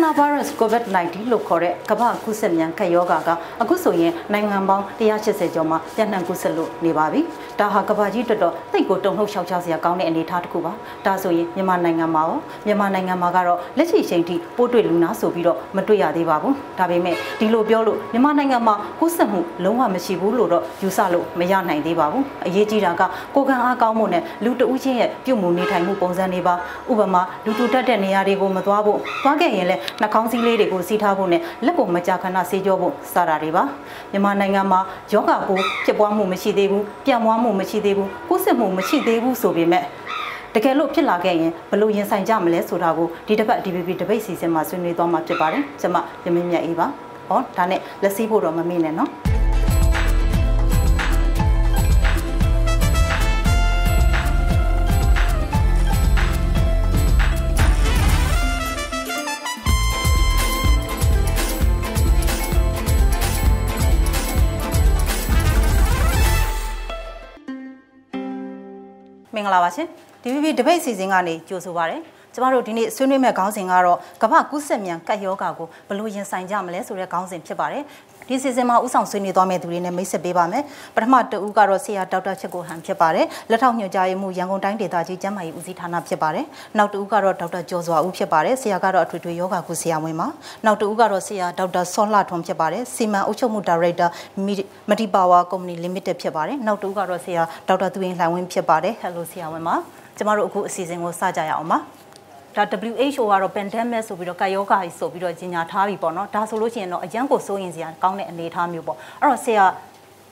Coronavirus COVID-19 လို့ခေါ်တဲ့ကမ္ဘာကူးစက်မြန်ကပ်ရောဂါကအခုဆိုရင်နိုင်ငံပေါင်း180ကျော်မှာပြန့်နှံ့ကူးစက်လို့နေပါပြီ။ဒါဟာကမ္ဘာကြီးတော်တော်သိပ်ကိုတုန်လှုပ်ရှောက်ချစရာကောင်းတဲ့အနေအထားတစ်ခုပါ။ဒါဆိုရင်မြန်မာနိုင်ငံမှာကတော့လက်ရှိချိန်ထိပိုးတွေ့လူနာဆိုပြီးတော့မတွေ့ရသေးပါဘူး။ဒါပေမဲ့ဒီလိုပြောလို့မြန်မာနိုင်ငံမှာကူးစက်မှုလုံးဝမရှိဘူးလို့တော့ယူဆလို့မရနိုင်သေးပါဘူး။အရေးကြီးတာကကိုယ်ခံအားကောင်းမှုနဲ့လူတဦးချင်းရဲ့ပြုမှုနေထိုင်မှုပုံစံတွေပါ။ဥပမာလူတူတက်တဲ့နေရာတွေကိုမသွားဖို့သွားခဲ့ရင်လည်းနှာခေါင်းစည်းလေးတွေကိုစီးထားဖို့နဲ့လက်ကိုမကြာခဏဆေးကြောဖို့စတာတွေပါမြန်မာနိုင်ငံမှာယောဂပိုးဖြစ်ပွားမှုမရှိသေးဘူးပြန့်ပွားမှုမရှိသေးဘူးကူးစက်မှုမရှိသေးဘူးဆိုပေမဲ့တကယ်လို့ဖြစ်လာခဲ့ရင်ဘယ်လိုရင်ဆိုင်ကြမလဲဆိုတာကိုဒီတစ်ပတ် DBB တပိတ်စီစဉ်မှာဆွေးနွေးသွားမှာဖြစ်ပါတယ်ကျွန်မရမင်းမြတ်အေးပါဟောဒါနဲ့လက်စီးဖို့တော့မမေ့နဲ့နော်မင်္ဂလာပါရှင် DBB တပိတ်စီစဉ်ကနေကြိုဆိုပါရစေကျမတို့ဒီနေ့ဆွေးနွေးမဲ့ခေါင်းစဉ်ကတော့ကမ္ဘာကူးစက်မြန်ကပ်ရောဂါကိုဘယ်လိုရင်ဆိုင်ကြမလဲဆိုတဲ့ခေါင်းစဉ်ဖြစ်ပါတယ်ဒီစီစဉ်မှာဥဆောင်ဆွေးနွေးသွားမယ့်သူတွေနဲ့မိတ်ဆက်ပေးပါမယ်ပထမတဦးကတော့ဆရာဒေါက်တာချစ်ကိုဟန်ဖြစ်ပါတယ်လက်ထောက်ညွှန်ကြားရေးမှူးရန်ကုန်တိုင်းဒေသကြီးကျန်းမာရေးဦးစီးဌာနဖြစ်ပါတယ်နောက်တဦးကတော့ဒေါက်တာကျော်စွာဦးဖြစ်ပါတယ်ဆရာကတော့အထွေထွေယောဂကုဆရာဝန်ပါနောက်တဦးကတော့ဆရာဒေါက်တာစောလှထွန်းဖြစ်ပါတယ်စီမံအုပ်ချုပ်မှုဒါရိုက်တာမတီပါဝါကုမ္ပဏီ limited ဖြစ်ပါတယ်နောက်တဦးကတော့ဆရာဒေါက်တာသူရင်လှိုင်ဝင်းဖြစ်ပါတယ်ဟယ်လိုဆရာဝန်ပါကျမတို့အခုအစီအစဉ်ကိုစကြရအောင်ပါဒါ WHO ကတော့ pandemic ဆိုပြီးတော့ကာယောဂါကြီးဆိုပြီးတော့ကြီးညာထားပြီပေါ့နော်ဒါဆိုလို့ရှိရင်တော့အရန်ကိုစိုးရင်စရာကောင်းတဲ့အနေအထားမျိုးပေါ့အဲ့တော့ဆရာ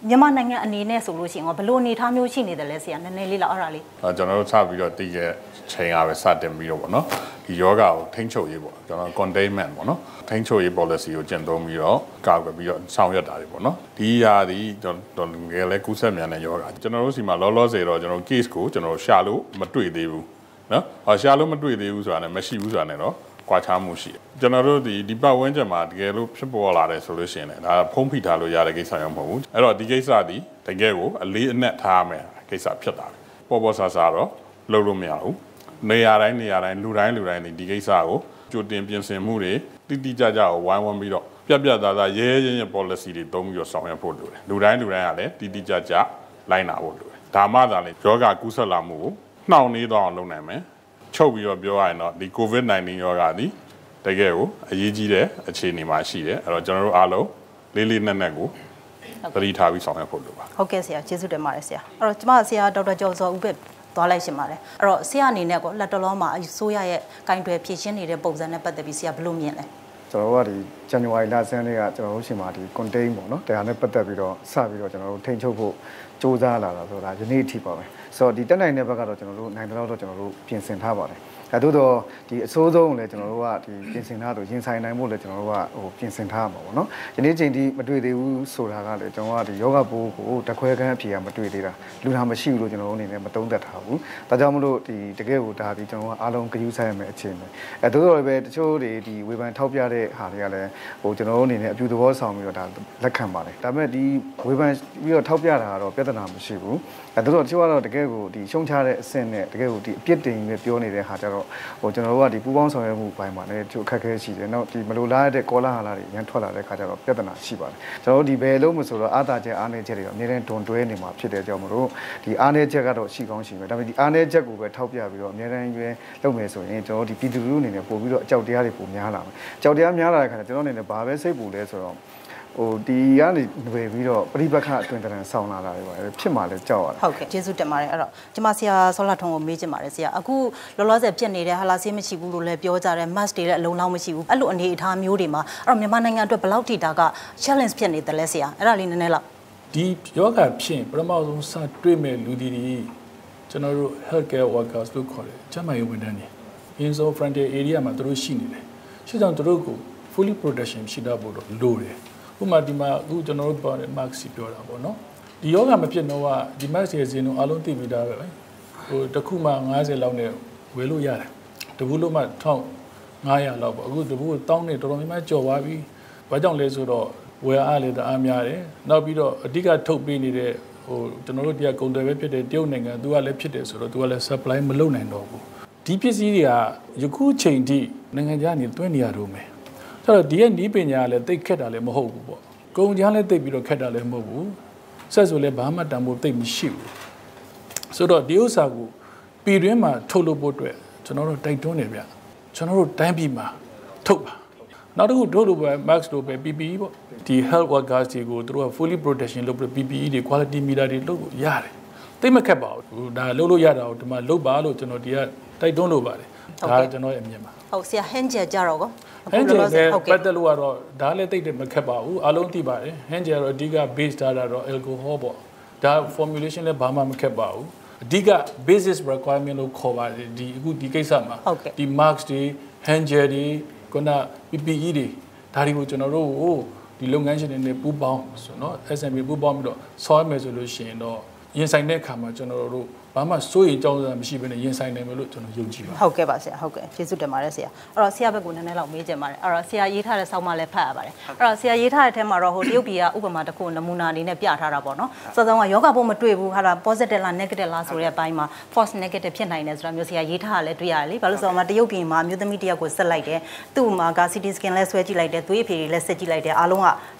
မြန်မာနိုင်ငံအနေနဲ့ဆိုလို့ရှိရင်ဘယ်လိုအနေအထားမျိုးရှိနေတယ်လဲဆရာနည်းနည်းလေးလောက်အဲ့ဒါလေးကျွန်တော်တို့စပြီးတော့တည်ခဲ့ချိန်ကပဲစတင်ပြီးတော့ပေါ့နော်ဒီယောဂါကိုထိန်းချုပ်ရေးပေါ့ကျွန်တော် containment ပေါ့နော်ထိန်းချုပ်ရေး policy ကိုကျင့်သုံးပြီးတော့ကာကွယ်ပြီးတော့ဆောင်ရွက်တာတွေပေါ့နော်ဒီဟာဒီငယ်လဲကူးစက်မြန်တဲ့ယောဂါကျွန်တော်တို့စီမှာလောလောဆယ်တော့ကျွန်တော် case ကိုကျွန်တော်ရှာလို့မတွေ့သေးဘူးနော်ရှာလို့မတွေ့သေးဘူးဆိုတာနဲ့မရှိဘူးဆိုတာနဲ့တော့ကွာခြားမှုရှိတယ်ကျွန်တော်တို့ဒီပတ်ဝန်းကျင်မှာတကယ်လို့ဖြစ်ပေါ်လာတယ်ဆိုလို့ရှိရင်လည်းဒါဖုံးဖိထားလို့ရတဲ့ကိစ္စရောမဟုတ်ဘူးအဲ့တော့ဒီကိစ္စဒီတကယ်ကိုအလေးအနက်ထားမယ်ကိစ္စဖြစ်တာပေါ့ပေါ့ဆာဆာတော့လုပ်လို့မရဘူးနေရာတိုင်းလူတိုင်းဒီကိစ္စကိုကြိုတင်ပြင်ဆင်မှုတွေတိတိကျကျကိုဝိုင်းဝန်းပြီးတော့ပြသားသားရဲရဲ policy တွေသုံးပြီးတော့ဆောင်ရွက်ဖို့လိုတယ်လူတိုင်းကလည်းတိတိကျကျလိုက်နာဖို့လိုတယ်ဒါမှသာလေယောဂကူးစက်လာမှုကိုနှောင့်နှေးသွားအောင်လုပ်နိုင်မယ်ချုပ်ပြီးတော့ပြောရရင်တော့ဒီ COVID-19 ယောဂါဒီတကယ်ကိုအရေးကြီးတဲ့အခြေအနေမှာရှိတယ်အဲ့တော့ကျွန်တော်တို့အားလုံးလေးနက်ကိုသတိထားပြီးဆောင်ရွက်ဖို့လိုပါဟုတ်ကဲ့ဆရာကျေးဇူးတင်ပါတယ်ဆရာအဲ့တော့ကျမဆရာဒေါက်တာကျော်စောဦးပဲသွားလိုက်ရှင်ပါတယ်အဲ့တော့ဆရာအနေနဲ့ကိုလက်တလုံးမှာအစိုးရရဲ့ကင်တွယ်ဖြည့်ရှင်းနေတဲ့ပုံစံနဲ့ပတ်သက်ပြီးဆရာဘယ်လိုမြင်လဲကျွန်တော်တို့ကဒီ January လဆန်းလေးကကျွန်တော်တို့ရှင်မှာဒီ contain ပေါ့နော်တရားနဲ့ပတ်သက်ပြီးတော့စပြီးတော့ကျွန်တော်တို့ထိန်းချုပ်ဖို့စ조사လာတာဆိုတာယနေ့အထိပါပဲဆိုတော့ဒီတက်နိုင်တဲ့ဘက်ကတော့ကျွန်တော်တို့နိုင်တဲ့လောက်တော့ကျွန်တော်တို့ပြင်ဆင်ထားပါတယ်ဒါတို့တော့ဒီအစိုးဆုံးလည်းကျွန်တော်တို့ကဒီပြင်ဆင်ထားတော့ရင်ဆိုင်နိုင်ဖို့လည်းကျွန်တော်တို့ကပြင်ဆင်ထားမှာပေါ့နော်ယနေ့ချိန်ထိမတွေ့သေးဘူးဆိုတာကလည်းကျွန်တော်ကဒီယောဂပိုးကိုတခွဲခန်းအဖြေကမတွေ့သေးတာလူနာမရှိဘူးလို့ကျွန်တော်တို့အနေနဲ့မသုံးသပ်ထားဘူးဒါကြောင့်မလို့ဒီတကယ်ကိုဒါဒီကျွန်တော်ကအားလုံးဂရုစိုက်ရမယ်အခြေအနေတို့တော့ပဲတချို့တွေဒီဝေဖန်ထောက်ပြတဲ့ဟာတွေကလည်းကျွန်တော်တို့အနေနဲ့အပြူသဘောဆောင်ပြီးတော့ဒါလက်ခံပါတယ်ဒါပေမဲ့ဒီဝေဖန်ပြီးတော့ထောက်ပြတာကတော့ပြဿနာမရှိဘူးတို့တော့တချို့ကတော့တကယ်ကိုဒီရှုံချတဲ့အဆင့်နဲ့တကယ်ကိုဒီအပြစ်တင်ပြီးပြောနေတဲ့ဟာကြတော့ကျွန်တော်တို့ကဒီပူပေါင်းဆောင်ရွက်မှုပိုင်းမှာလည်းအခက်အခဲရှိတယ်။နောက်ဒီမလိုလားတဲ့ကောလာဟာလာတွေရန်ထွက်လာတဲ့ခါကျတော့ပြဿနာရှိပါတယ်။ကျွန်တော်တို့ဒီဘယ်လုံးမဆိုတော့အာသာချက်အားနည်းချက်တွေတော့အများနဲ့တွန်တွဲနေမှာဖြစ်တဲ့ကြောင့်မလို့ဒီအားနည်းချက်ကတော့ရှိကောင်းရှိမယ်။ဒါပေမဲ့ဒီအားနည်းချက်ကိုပဲထောက်ပြပြီးတော့အများနဲ့ရွေးလုပ်မယ်ဆိုရင်ကျွန်တော်တို့ဒီပြည်သူလူထုအနေနဲ့ပို့ပြီးတော့အကြောက်တရားတွေပိုများလာမယ်။အကြောက်တရားများလာတဲ့ခါကျကျွန်တော်အနေနဲ့ဘာပဲစိတ်ပူလဲဆိုတော့ဒီကနေဝယ်ပြီးတော့ပြိပခအတွင်တန်ဆောင်းလာတာတွေပါဖြစ်မှလည်းကြောက်ရတယ်ဟုတ်ကဲ့ကျေးဇူးတင်ပါတယ်အဲ့တော့ကျမဆရာစောလှထွန်းကိုမေးချင်ပါတယ်ဆရာအခုလောလောဆယ်ပြက်နေတဲ့ဟာလာဆေးမရှိဘူးလို့လည်းပြောကြတယ် mask တွေလည်းအလုံးလောက်မရှိဘူးအဲ့လိုအနေအထားမျိုးတွေမှာအဲ့တော့မြန်မာနိုင်ငံအတွက်ဘယ်လောက်ထိတာက challenge ဖြစ်နေတယ်လဲဆရာအဲ့ဒါလေးနည်းနည်းလောက်ဒီယောဂဖြစ်ပထမဆုံးစတွေ့မဲ့လူတွေကျွန်တော်တို့ healthcare workers လို့ခေါ်တယ်ကျန်းမာရေးဝန်ထမ်းတွေ in-zone frontier area မှာသူတို့ရှိနေတယ်ရှင်းကြောင်သူတို့ကို fully protection ရှိတာပို့လို့လိုတယ်ဥပမာဒီမှာအခုကျွန်တော်တို့ပြောတဲ့ mask ပြောတာပေါ့နော်ဒီယောဂမဖြစ်တော့ကဒီ mask ရဲ့ဈေးနှုန်းအလုံးသိပြီးသားပဲတစ်ခုမှ90လောက်နဲ့ဝယ်လို့ရတယ်တပူလို့မှ1500လောက်ပေါ့အခုတပူတောင်းနေတော်တော်များများကြော်သွားပြီဘာကြောင့်လဲဆိုတော့ဝယ်အားလည်းတအားများတယ်နောက်ပြီးတော့အဓိကထုတ်ပေးနေတဲ့ကျွန်တော်တို့ဒီကကုန်တယ်ပဲဖြစ်တဲ့တရုတ်နိုင်ငံသူကလည်းဖြစ်တယ်ဆိုတော့သူကလည်း supply မလုပ်နိုင်တော့ဘူးဒီပစ္စည်းတွေကယခုချိန်ထိနိုင်ငံခြားနေသွင်းနေရတော့မယ် ဆိုတော့ဒီရဲ့နီးပညာလည်းသိခက်တာလည်းမဟုတ်ဘူးပေါ့ကုန်ကြမ်းလည်းသိပြီးတော့ခက်တာလည်းမဟုတ်ဘူးဆက်ဆိုလည်းဘာမှတန်ဖို့သိမရှိဘူးဆိုတော့ဒီဥစ္စာကိုပြည်တွင်းမှာထုတ်လုပ်ဖို့အတွက်ကျွန်တော်တို့တိုက်တွန်းနေဗျကျွန်တော်တို့တိုင်းပြည်မှာထုတ်ပါနောက်တစ်ခုထုတ်လို့ပဲ max လို့ပဲ PPE ပေါ့ဒီ health workers တွေကိုသူတို့က fully protection လုပ်ပြီး PPE တွေ quality meter တွေလုပ်လို့ရတယ်သိမခက်ပါဘူးဒါလုပ်လို့ရတာကိုဒီမှာလုပ်ပါလို့ကျွန်တော်ဒီကတိုက်တွန်းလို့ပါတယ်ဒါကျွန်တော်ရဲ့အမြင်ပါဟုတ်ဆရာ hand gel ကြတော့ကော hand gel နဲ့ပတ်သက်လို့ကတော့ဒါလည်းသိတယ်မခက်ပါဘူးအားလုံးသိပါတယ် hand gel တော့အဓိက base ထားတာတော့ alcohol ပေါ့ဒါ formulation လည်းဘာမှမခက်ပါဘူးအဓိက basis requirement လို့ခေါ်ပါတယ်ဒီအခုဒီကိစ္စမှာဒီ marks တွေ hand gel တွေခုန PPE တွေဒါတွေကိုကျွန်တော်တို့ဒီလုပ်ငန်းရှင်တွေနဲ့ပူးပေါင်းဆိုတော့ SME ပူးပေါင်းပြီးတော့ဆောင်းမယ်ဆိုလို့ရှိရင်တော့ရင်ဆိုင်တဲ့အခါမှာကျွန်တော်တို့ဘာမှစိုးရိမ်ကြောက်စရာမရှိဘဲနဲ့ရင်ဆိုင်နိုင်မယ်လို့ကျွန်တော်ယုံကြည်ပါတယ်ဟုတ်ကဲ့ပါဆရာဟုတ်ကဲ့ကျေးဇူးတင်ပါတယ်ဆရာအဲ့တော့ဆရာဘက်ကနည်းနည်းလောက်မေးချင်ပါတယ်အဲ့တော့ဆရာရေးထားတဲ့ဆောင်းပါးလည်းဖတ်ရပါတယ်အဲ့တော့ဆရာရေးထားတဲ့အထက်မှာတော့ဟိုတရုတ်ပြည်ကဥပမာတစ်ခုနမူနာအနေနဲ့ပြထားတာပေါ့နော်စောစောကယောဂပိုးမတွေ့ဘူးဟာလား positive လား negative လားဆိုတဲ့အပိုင်းမှာ false negative ဖြစ်နိုင်တယ်ဆိုတာမျိုးဆရာရေးထားတာလည်းတွေ့ရတယ်လေဘာလို့ဆိုတော့တရုတ်ပြည်မှာအမျိုးသမီးတစ်ယောက်ကိုဆက်လိုက်တယ်သူ့မှာက CT scan လဲဆွဲကြည့်လိုက်တယ်သွေးအဖြေတွေလည်းဆက်ကြည့်လိုက်တယ်အားလုံးက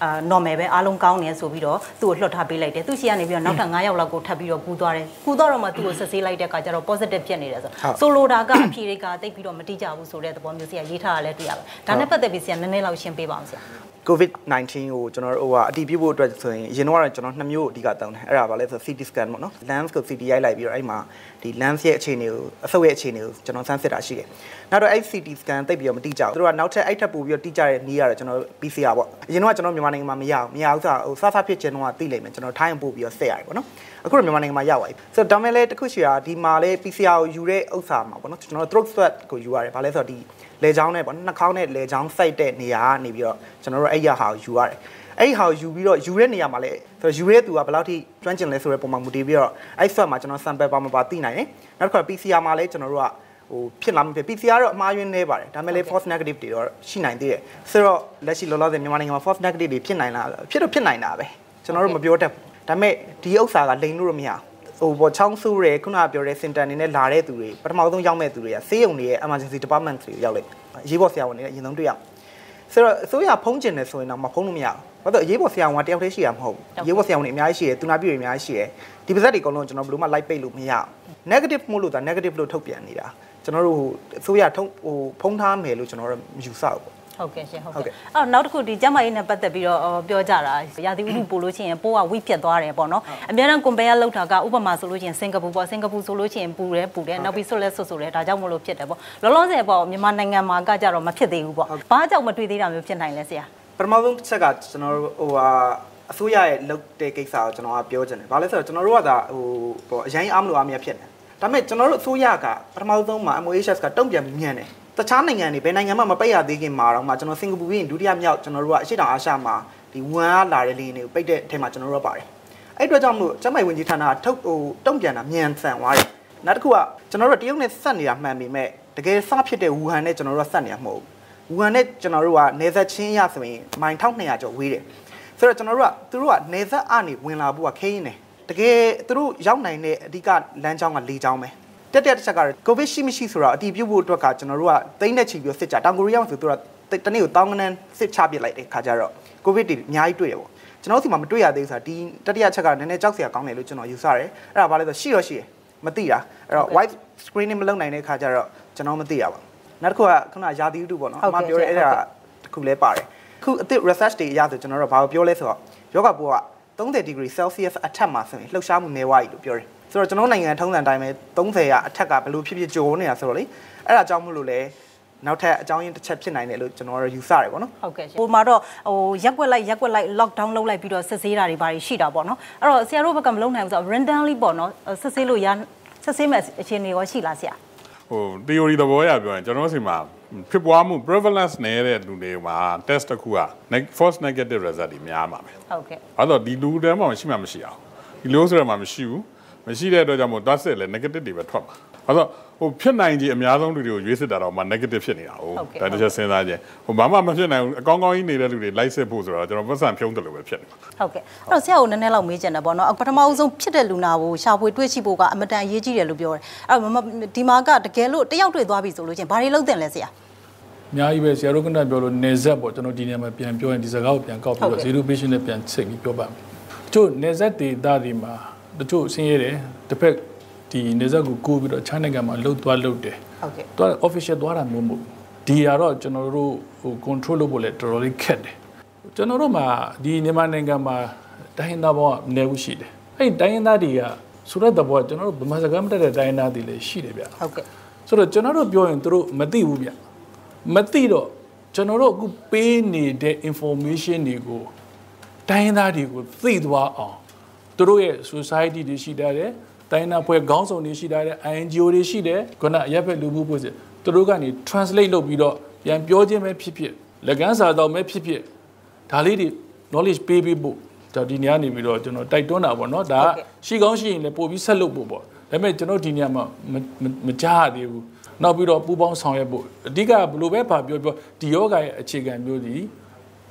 normal ပဲအားလုံးကောင်းနေဆိုပြီးတော့သူ့ကိုလွှတ်ထားပေးလိုက်တယ်သူ့ရှိကနေပြီးတော့နောက်ထပ်9ယောက်လောက်ကိုထပ်ပြီးတော့ကူးသွားတယ်ကူးသွားတော့မှသူ့ကိုဆက်ဆေးလိုက်တဲ့အခါကျတော့ positive ဖြစ်နေတယ်ဆိုလိုတာကအဖြေတွေကတိတ်ပြီးတော့မတိကျဘူးဆိုတဲ့သဘောမျိုးဆရာရေးထားတာလည်းတွေ့ရပါတယ်ဒါနဲ့ပတ်သက်ပြီးဆရာနည်းနည်းလောက်ရှင်းပေးပါအောင်ဆရာ COVID-19 ကိုကျွန်တော်တို့အတည်ပြုဖို့အတွက်ဆိုရင်ရင်တော့ကျွန်တော်2မျိုးအဓိကတောင်းတယ်အဲ့ဒါဘာလဲဆို CT scan ပေါ့နော် lens ကို CT ရိုက်လိုက်ပြီးတော့အဲ့မှာဒီ lens ရဲ့အခြေအနေကိုအဆုပ်ရဲ့အခြေအနေကိုကျွန်တော်စမ်းစစ်တာရှိတယ်နောက်တော့အဲ့ CT scan တိတ်ပြီးတော့မတိကျဘူးသူတို့ကနောက်ထပ်အဲ့ထပ်ပို့ပြီးတော့တိကျတဲ့နည်းရတယ်ကျွန်တော် PCR ပေါ့အရင်တော့ကျွန်တော်မြန်မာနိုင်ငံမှာမရဘူးဆိုတော့စဖြစ်ခြင်းတော့သိလိမ့်မယ်ကျွန်တော်ထိုင်းပို့ပြီးတော့ဆက်ရတယ်ပေါ့နော်အခုတော့မြန်မာနိုင်ငံမှာရောက်သွားပြီဆိုတော့ဒါမဲ့လည်းတစ်ခုရှိတာဒီမှာလည်း PCR ကိုယူတဲ့ဥစ္စာမှာပေါ့နော်ကျွန်တော် throat swab ကိုယူရတယ်ဘာလဲဆိုတော့ဒီလေချောင်းနဲ့ပေါ့နှာခေါင်းနဲ့လေချောင်းစိုက်တဲ့နေရာကနေပြီးတော့ကျွန်တော်တို့အဲ့ရဟာကိုယူရတယ်အဲ့ဒီဟာကိုယူပြီးတော့ယူတဲ့နေရာမှာလည်းဆိုတော့ယူတဲ့သူကဘယ်လောက်ထိကျွမ်းကျင်လဲဆိုတဲ့ပုံမှန်မူတည်ပြီးတော့အဲ့ swab မှာကျွန်တော် sample ပါမပါသိနိုင်တယ်နောက်တစ်ခါ PCR မှာလည်းကျွန်တော်တို့ကဟိုဖြစ်လားမဖြစ် PCR တော့အမှားယွင်းနေပါတယ်ဒါမဲ့လည်း false negative တွေတော့ရှိနိုင်သေးတယ်ဆိုတော့လက်ရှိလောလောဆယ်မြန်မာနိုင်ငံမှာ false negative တွေဖြစ်နိုင်လားဖြစ်တော့ဖြစ်နိုင်တာပဲကျွန်တော်တို့မပြောတတ်ဘူးဒါမဲ့ဒီဥစ္စာကလိန်လို့တော့မရဟိုချောင်းဆူးရဲခုနကပြောတဲ့ symptom တွေနဲ့လာတဲ့သူတွေပထမဆုံးရောက်မဲ့သူတွေကဆေးရုံတွေရဲ့ emergency department တွေရောက်လိုက်ရေးပေါ်ဆရာဝန်တွေအရင်ဆုံးတွေ့ရဆိုတော့အစိုးရဖုံးကျင်တယ်ဆိုရင်တော့မဖုံးလို့မရဘူးဘာလို့ရေးပေါ်ဆရာဝန်ကတယောက်တည်းရှိရမှာမဟုတ်ဘူးရေးပေါ်ဆရာဝန်တွေအများကြီးရှိတယ်သူနာပြုတွေအများကြီးရှိတယ်ဒီပါဇက်တွေအကုန်လုံးကျွန်တော်ဘယ်လိုမှ light ပိတ်လို့မရဘူး negative မို့လို့ဒါ negative လို့ထုတ်ပြန်နေတာကျွန်တော်တို့ဟိုအစိုးရထုံးဟိုဖုံးထားမယ်လို့ကျွန်တော်တို့မယူဆဘူးဟုတ်ကဲ့ရှင်ဟုတ်ကဲ့အဲ့နောက်တစ်ခုဒီကျမကြီးနဲ့ပတ်သက်ပြီးတော့ပြောကြတာရာသီဥတုပို့လို့ရှိရင်ပိုးကဝိဖြစ်သွားတယ်ပေါ့နော်အများအား compare လောက်တာကဥပမာဆိုလို့ရှိရင်စင်ကာပူပေါ့စင်ကာပူဆိုလို့ရှိရင်ပူတယ်နောက်ပြီးဆွလဲဆွတယ်ဒါကြောင့်မလို့ဖြစ်တယ်ပေါ့လောလောဆယ်ပေါ့မြန်မာနိုင်ငံမှာကကြတော့မဖြစ်သေးဘူးပေါ့ဘာကြောင့်မတွေ့သေးတာမျိုးဖြစ်နိုင်လဲဆရာပထမဆုံးတစ်ချက်ကကျွန်တော်တို့ဟိုအစိုးရရဲ့လုပ်တဲ့ကိစ္စကိုကျွန်တော်ကပြောချင်တယ်ဘာလဲဆိုတော့ကျွန်တော်တို့ကဒါဟိုပေါ့အရင်အားမလို့အားမရဖြစ်နေဒါပေမဲ့ကျွန်တော်တို့အစိုးရကပထမဆုံးမှာ MOHS ကတုံ့ပြန်မြန်တယ်တခြားနိုင်ငံတွေဘယ်နိုင်ငံမှမပိတ်ရသေးခင်မှာတော့မှကျွန်တော်စင်ကာပူပြီးဒုတိယမြောက်ကျွန်တော်တို့ကအရှေ့တောင်အာရှမှာဒီဝမ်ကလာတဲ့လေတွေကိုပိတ်တဲ့အထက်မှာကျွန်တော်တို့ပါတယ်အဲ့အတွက်ကြောင့်မို့ကျန်းမာရေးဝန်ကြီးဌာနကထုတ်ဟိုတုံ့ပြန်တာမြန်ဆန်သွားတယ်နောက်တစ်ခုကကျွန်တော်တို့တရုတ်နဲ့ဆက်နေတာမှန်ပေမဲ့တကယ်စဖြစ်တဲ့ဝူဟန်နဲ့ကျွန်တော်တို့ကဆက်နေတာမဟုတ်ဘူးဝူဟန်နဲ့ကျွန်တော်တို့ကနေဆက်ချင်းရဆိုရင်မိုင်1200ကျော်ဝေးတယ်ဆိုတော့ကျွန်တော်တို့ကသူတို့ကနေဆက်အနေဝင်လာဖို့ကခင်းနေတယ်တကယ်သူတို့ရောက်နိုင်တဲ့အဓိကလမ်းကြောင်းက၄ကြောင်းပဲတက်တစ်ချက်ကကိုဗစ်ရှိမရှိဆိုတော့အတီးပြုတ်ဖို့အတွက်ကကျွန်တော်တို့ကသိန်းနဲ့ချီပြီးစစ်ကြတောင်ကိုရီးယားမှာဆိုသူတို့ကတနေ့ကိုတောင်းကနန်းစစ်ချပစ်လိုက်တဲ့ခါကျတော့ကိုဗစ်တွေအများကြီးတွေ့ရပေါ့ကျွန်တော်တို့စီမှာမတွေ့ရသေးဘူးဆိုတာဒီတတိယချက်ကနည်းနည်းကြောက်စရာကောင်းတယ်လို့ကျွန်တော်ယူဆတယ်အဲ့ဒါဘာလဲဆိုရှိရမသိတာအဲ့တော့ white screening မလုပ်နိုင်တဲ့ခါကျတော့ကျွန်တော်မသိရပါဘူးနောက်တစ်ခုကခုနရာသီဥတုပေါ့နော်အမပြောရဲအဲ့ဒါတစ်ခုလဲပါတယ်ခုအသစ် research တွေအရဆိုကျွန်တော်တို့ဘာပြောလဲဆိုတော့ယောဂပိုးက30 degree Celsius အထက်မှာဆိုရင်လှုပ်ရှားမှုနည်းသွားပြီလို့ပြောတယ်ဆိုတော့ကျွန်တော်နိုင်ငံထုံးစံအတိုင်းပဲ30ရာအထက်ကဘယ်လိုဖြစ်ဖြစ်ကြိုးနေတာဆိုတော့လေအဲ့ဒါကြောင့်မို့လို့လေနောက်ထပ်အကြောင်းရင်းတစ်ချက်ဖြစ်နိုင်တယ်လို့ကျွန်တော်တို့ယူဆရတယ်ပေါ့နော်ဟုတ်ကဲ့ဟိုမှာတော့ဟိုရက်ွက်လိုက် lockdown လုပ်လိုက်ပြီးတော့စစ်ဆေးတာတွေဘာတွေရှိတာပေါ့နော်အဲ့တော့ဆရာတို့ဘက်ကမလုပ်နိုင်ဘူးဆိုတော့ randomly ပေါ့နော်စစ်ဆေးလို့စစ်ဆေးမဲ့အခြေအနေရောရှိလားဆရာဟို theory သဘောအရပြောရင်ကျွန်တော်တို့ဆီမှာဖြစ်ပွားမှု prevalence နေတဲ့လူတွေမှာ test တစ်ခုက false negative result တွေများမှာပဲဟုတ်ကဲ့အဲ့တော့ဒီလူတွေမှာမရှိမှမရှိအောင်ဒီလိုဆိုရမှာမရှိဘူးမရှိတဲ့အတွက်ကြောင့်မို့သွားစစ်လဲ negative တွေပဲထွက်မှာအဲ့တော့ဟိုဖြစ်နိုင်ကြီးအများဆုံးလူတွေကိုရွေးစစ်တာတော့မှ negative ဖြစ်နေတာဟုတ်ဒါတခြားစဉ်းစားခြင်းဟိုဘာမှမဖြစ်နိုင်ဘူးအကောင်းကောင်းကြီးနေတဲ့လူတွေလိုက်စစ်ဖို့ဆိုတော့ကျွန်တော်ပတ်စံဖြုံးတယ်လို့ပဲဖြစ်နေဟုတ်ကဲ့အဲ့တော့ဆရာကိုနည်းနည်းလောက်မေးချင်တယ်ပေါ့နော်ပထမဦးဆုံးဖြစ်တဲ့လူနာကိုရှာဖွေတွေ့ရှိဖို့ကအမတန်အရေးကြီးတယ်လို့ပြောတယ်အဲ့တော့ဒီမှာကတကယ်လို့တယောက်တွေ့သွားပြီဆိုလို့ချင်းဘာတွေလုပ်တင်လဲဆရာ များကြီးပဲဆရာတို့ကပြောလို့နေဆက်ပေါ့ကျွန်တော်ဒီနေရာမှာပြန်ပြောရင်ဒီစကားကိုပြန်ကောက်ပြီးတော့ zero patient နဲ့ပြန်ချိန်ပြီးပြောပါမယ်။တို့နေဆက်ဒေတာဒီမှာတို့ဆင်းရဲတယ်တစ်ဖက်ဒီနေဆက်ကိုကိုးပြီးတော့ China ကမှာလှုပ်သွားလှုပ်တယ်။ဟုတ်ကဲ့။သူက official သွားတာမျိုးမဟုတ်ဘူး။ဒီကတော့ကျွန်တော်တို့ဟို control လုပ်ဖို့လဲတော်တော်လေးခက်တယ်။ကျွန်တော်တို့မှာဒီမြန်မာနိုင်ငံမှာတိုင်းသားဘောနေဦးရှိတယ်။အဲ့တိုင်းသားတွေကဆိုတဲ့ဘောကျွန်တော်တို့ဗမာစကားမတတ်တဲ့တိုင်းသားတွေလည်းရှိတယ်ဗျ။ဟုတ်ကဲ့။ဆိုတော့ကျွန်တော်တို့ပြောရင်တို့မသိဘူးဗျ။မသိတော့ကျွန်တော်တို့အခုပေးနေတဲ့ information တွေကိုတိုင်းသားတွေကိုသိသွားအောင်သူတို့ရဲ့ society တွေရှိတယ်တိုင်းသားဖွဲ့ခေါင်းဆောင်တွေရှိတယ် NGO တွေရှိတယ်ခုနရပ်ဖက်လူမှုဖွဲ့စည်းသူတို့ကနေ translate လုပ်ပြီးတော့ပြန်ပြောခြင်းပဲဖြစ်ဖြစ်လက်ကမ်းစာတော်ပဲဖြစ်ဖြစ်ဒါလေးတွေ knowledge ပေးပြီးဖို့ဒါဒီနေရာနေပြီးတော့ကျွန်တော်တိုက်တွန်းတာပေါ့နော်ဒါရှိကောင်းရှိရင်လည်းပို့ပြီးဆက်လုပ်ဖို့ပေါ့ဒါပေမဲ့ကျွန်တော်ဒီနေရာမှာမကြားရသေးဘူးနောက်ပြီးတော့ပူပေါင်းဆောင်ရွက်ဖို့အဓိကဘယ်လိုပဲပြောဒီယောဂရဲ့အခြေခံမျိုးဒီ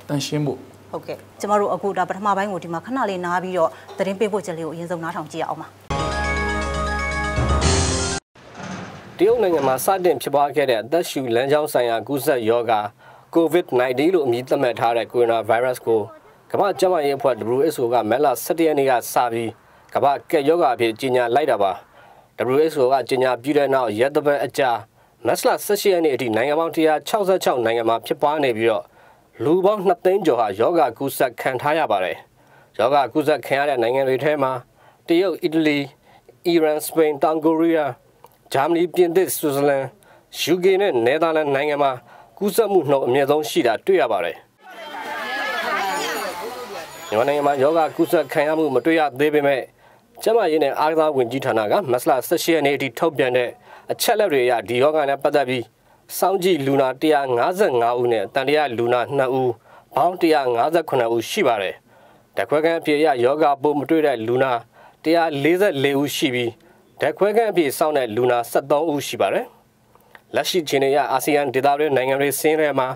တန်ရှင်းဖို့ဟုတ်ကဲ့ကျမတို့အခုဒါပထမပိုင်းကိုဒီမှာခဏလေးနားပြီးတော့သတင်းပေးဖို့ချက်လေးကိုအရင်ဆုံးနားထောင်ကြည့်ရအောင်ပါတရုတ်နိုင်ငံမှာစတင်ဖြစ်ပွားခဲ့တဲ့အသက်ရှူလမ်းကြောင်းဆိုင်ရာကူးစက်ရောဂါ COVID-19 လို့အမည်သတ်မှတ်ထားတဲ့ Coronavirus ကိုကမ္ဘာ့ကျန်းမာရေးအဖွဲ့ WHO ကမက်လ17ရက်နေ့ကစပြီးကမ္ဘာ့ကပ်ရောဂါအဖြစ်ကြေညာလိုက်တာပါ WHO ကကြေညာပြီးတဲ့နောက်ရက်သပတ်အကြာမက်လ18ရက်နေ့အထိနိုင်ငံပေါင်း166နိုင်ငံမှာဖြစ်ပွားနေပြီးတော့လူပေါင်း2သိန်းကျော်ဟာယောဂကူးစက်ခံထားရပါတယ်ယောဂကူးစက်ခံရတဲ့နိုင်ငံတွေထဲမှာတရုတ် အီတလီ အီရန် စပိန် တောင်ကိုရီးယား ဂျာမနီပြင်သစ်ဆွစ်ဇာလန် UK နဲ့နယ်သာလန်နိုင်ငံမှာကူးစက်မှုနှုန်းအမြင့်ဆုံးရှိတာတွေ့ရပါတယ်မြန်မာနိုင်ငံမှာယောဂကူးစက်ခံရမှုမတွေ့ရသေးပေမဲ့ကျန်းမာရေးနဲ့အားကစားဝန်ကြီးဌာနကမက်လ18ရက်နေ့အထိထုတ်ပြန်တဲ့အချက်လက်တွေအရဒီယောဂနဲ့ပတ်သက်ပြီးစောင့်ကြည့်လူနာ155ဦးနဲ့တန်တရားလူနာ2ဦးပေါင်း158ဦးရှိပါတယ်။ဓာတ်ခွဲခန်းအဖြစ်အရယောဂပိုးမတွေ့တဲ့လူနာ144ဦးရှိပြီးဓာတ်ခွဲခန်းအဖြစ်စောင့်တဲ့လူနာ73ဦးရှိပါတယ်။လက်ရှိချိန်ရအာဆီယံဒေသတွင်းနိုင်ငံတွေဆင်းရဲမှာ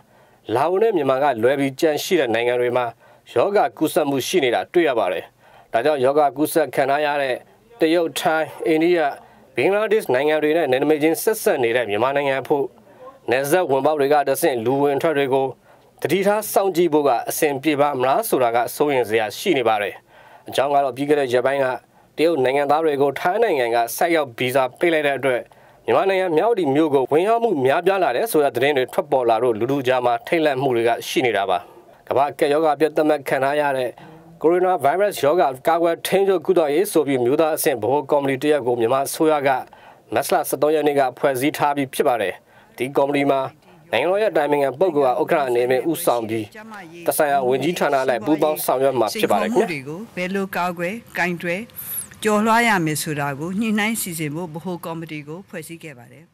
လာအိုနဲ့မြန်မာကလွဲပြီးကြန့်ရှိတဲ့နိုင်ငံတွေမှာယောဂကူးစက်မှုရှိနေတာတွေ့ရပါတယ်။ဒါကြောင့်ယောဂကူးစက်ခံရတဲ့တရုတ်ထိုင်းအိန္ဒိယဘင်္ဂလားဒေ့ရှ်နိုင်ငံတွေနဲ့နယ်နိမိတ်ချင်းဆက်ဆက်နေတဲ့မြန်မာနိုင်ငံဖို့နယ်စပ်ဝင်ပေါက်တွေကတဆင့်လူဝင်ထွက်တွေကိုတတိထားစောင့်ကြည့်ဖို့ကအဆင်ပြေပါမလားဆိုတာကစိုးရိမ်စရာရှိနေပါတယ်။အကြောင်းကတော့ပြီးခဲ့တဲ့ရက်ပိုင်းကတရုတ်နိုင်ငံသားတွေကိုထိုင်းနိုင်ငံကဆိုက်ရောက်ဗီဇာပေးလိုက်တဲ့အတွက်မြန်မာနိုင်ငံမြောက်ဒီမြို့ကိုဝင်ရောက်မှုများပြားလာတဲ့ဆိုတဲ့သတင်းတွေထွက်ပေါ်လာတော့လူလူကြားမှာထိတ်လန့်မှုတွေကရှိနေတာပါ။ကမ္ဘာကပ်ရောဂါပြတ်သတ်မှတ်ခံရတဲ့ကိုရိုနာဗိုင်းရပ်စ်ရောဂါကာကွယ်ထိန်းချုပ်ကုသရေးဆိုပြီးမြို့သားအဆင့်ဗဟိုကော်မတီတရက်ကိုမြန်မာအစိုးရကမက်လ17ရက်နေ့ကဖွဲ့စည်းထားပြီးဖြစ်ပါတယ်။ဒီကော်မတီမှာနိုင်ငံတော်ရဲ့တိုင်ပင်ခံပုဂ္ဂိုလ်ကဥက္ကဋ္ဌအနေနဲ့ဦးဆောင်ပြီးတဆိုင်ရာဝန်ကြီးဌာနလိုက်ပူးပေါင်းဆောင်ရွက်မှာဖြစ်ပါတယ်ခင်ဗျာဘယ်လိုကာကွယ်ကင်တွယ်ကျော်လွှားရမယ်ဆိုတာကိုညှိနှိုင်းစီစဉ်ဖို့ဗဟိုကော်မတီကိုဖွဲ့စည်းခဲ့ပါတယ်